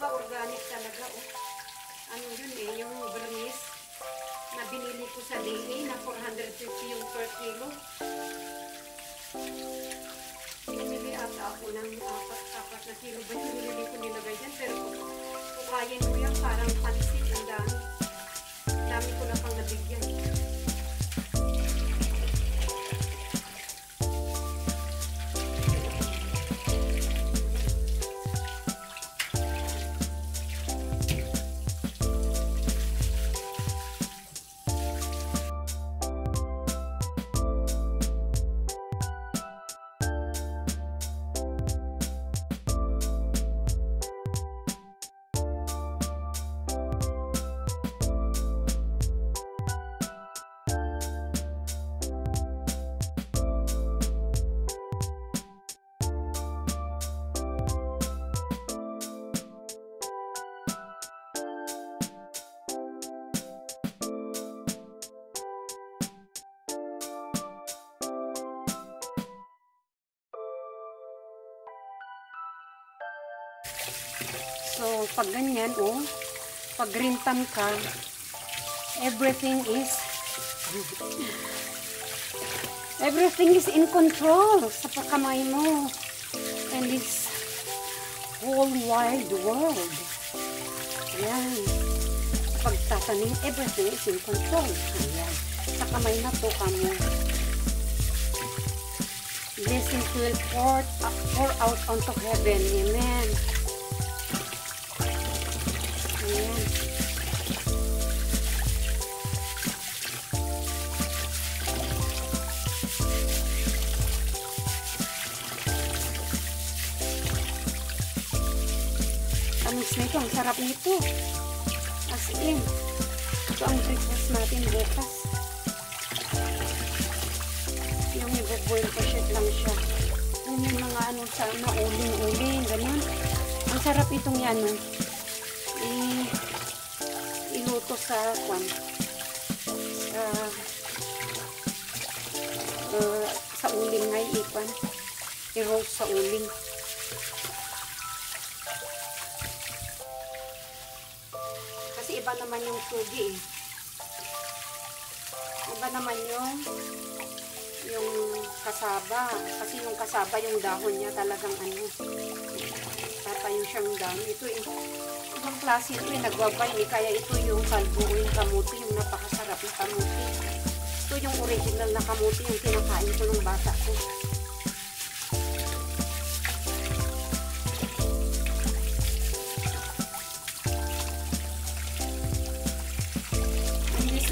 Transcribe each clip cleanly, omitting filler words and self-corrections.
Organic talaga, oh. Ano yun eh, yung vermis na binili ko sa Daily na 450 yung per kilo. Binili ata ako ng 4 na kilo ba yung binili ko nilagay dyan. Pero kukayin ko yan parang pansit. Ang dami. Dami ko na pang nabigyan. So, pag ganyan, oh, pag green thumb ka, everything is in control sa pagkamay mo. And this whole wide world. Ayan. Pagtatanim, everything is in control. Ayan. Sa kamay na to kamo. Blessings will pour out onto heaven. Amen. Ayan. Tamis na ito. Ang sarap nito. As in. Ito ang breakfast natin bukas. Yung i-boil pa siya lang siya. Yung mga ano sa uling-uling. Ganyan. Ang sarap itong yan. Iluto sa kwan. Sa uling ngay ipan. I-roast sa uling. iba naman yung sugi eh. Iba naman yung kasaba. Kasi yung kasaba, yung dahon niya talagang ano, tatayo siyang dahon. Ito eh, ibang klase ito eh, nagwabay eh. Kaya ito yung kalbo o yung kamuti, yung napakasarap na kamuti. Ito yung original na kamuti, yung kinakain ko nung bata ko.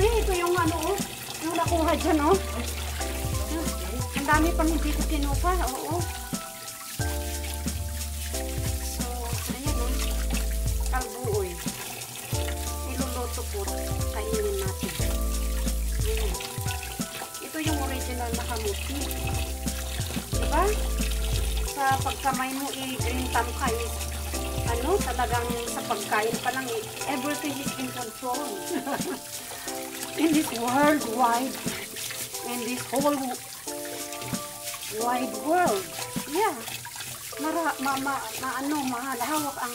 Ito yung ano, yung nakuha dyan, oh. Ang dami pang hindi ko kinuha, oo. So, ayan, oh. Kalbuoy. Iluluto po. Kainin natin. Ayan. Ito yung original na kamuti. Diba? Sa pagkamay mo, i-green thumb ka, ano, talagang sa pagkain pa lang, everything is in control. In this worldwide, in this whole wide world, yeah, mahawak ang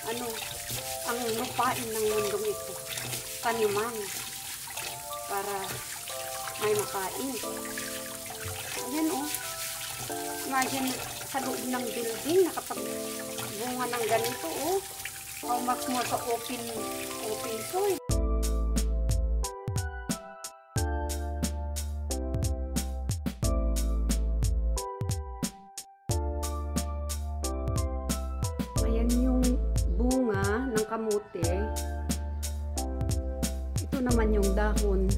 ano, ang lupain ng mundong ito, taniman, para may makain. Ayan oh, imagine sa loob ng building, nakapagbunga ng ganito oh, how much more sa open soil. Ayan yung bunga ng kamote. Ito naman yung dahon.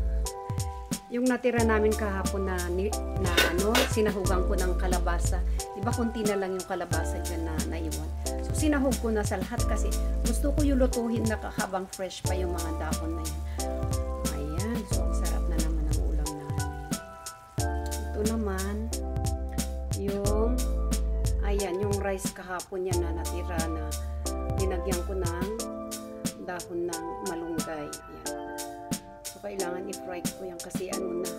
Yung natira namin kahapon na ano, sinahugan ko ng kalabasa. Diba konti na lang yung kalabasa dyan na naiwan. So sinahog ko na sa lahat kasi gusto ko yung lutuhin na habang fresh pa yung mga dahon na yan. Ayan. So ang sarap na naman ang ulam namin. Ito naman yung ayan, yung rice kahapon yan na natira na dinagyan ko ng dahon ng malunggay. Ayan. So, kailangan i-fry ko yan kasi ano na,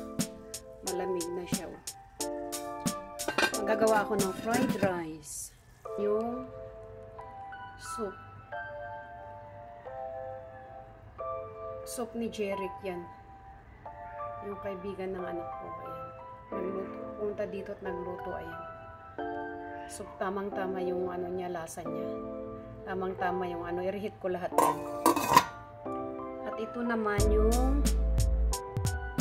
malamig na siya. Magagawa ako ng fried rice. Yung soup. Soup ni Jeric yan. Yung kaibigan ng anak ko. Ayan. Nagluto. Punta dito at nagluto. Ayan. So, tamang-tama yung ano niya, lasa niya. Tamang-tama yung ano, i-reheat ko lahat yan. At ito naman yung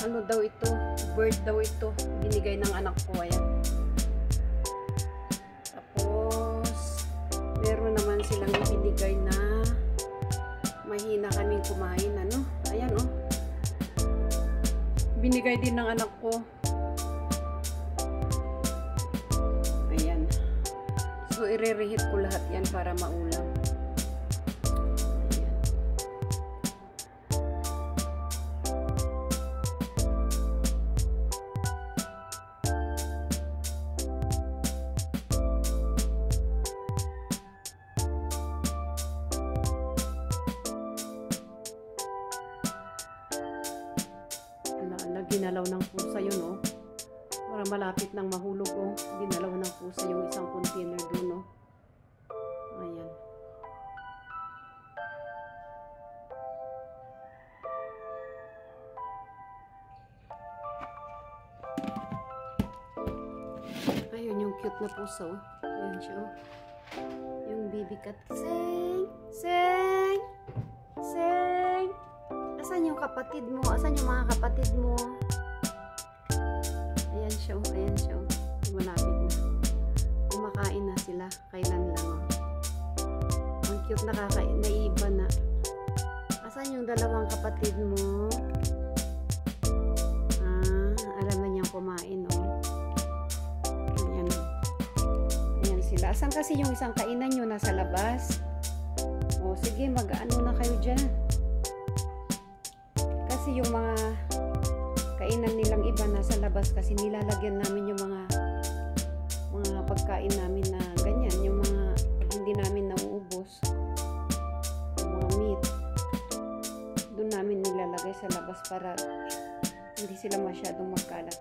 ano daw ito, bird daw ito, binigay ng anak ko, ayan. Tapos, meron naman silang ibinigay na mahina kaming kumain, ano, ayan oh. Binigay din ng anak ko. So, i-reheat ko lahat yan para maulam. Ayan. Ginalaw ng pusa yun, oh. Para malapit nang mahulog, oh. Ginalaw ng pusa yung isang container doon, oh. Ayan. Ayun yung cute na pusa, oh. Ayan siya, oh. Yung baby cat. Sing! Sing! Sing! Asan yung kapatid mo? Asan yung mga kapatid mo? Ayan siya, oh. Ayan siya, oh. Malapit na. Kumakain na sila. Kailan lang, oh. Ang cute na kakain. Naiba na. Asan yung dalawang kapatid mo? Alam na niyang kumain, oh. Ayan. Ayan sila. Asan kasi yung isang kainan nyo? Nasa labas? O, sige, mag-ano na kayo dyan. Kasi yung mga kainan nilang iba nasa labas kasi nilalagyan namin yung mga pagkain namin na ganyan, yung mga hindi namin nauubos, yung mga meat doon namin nilalagay sa labas para hindi sila masyadong magkalat.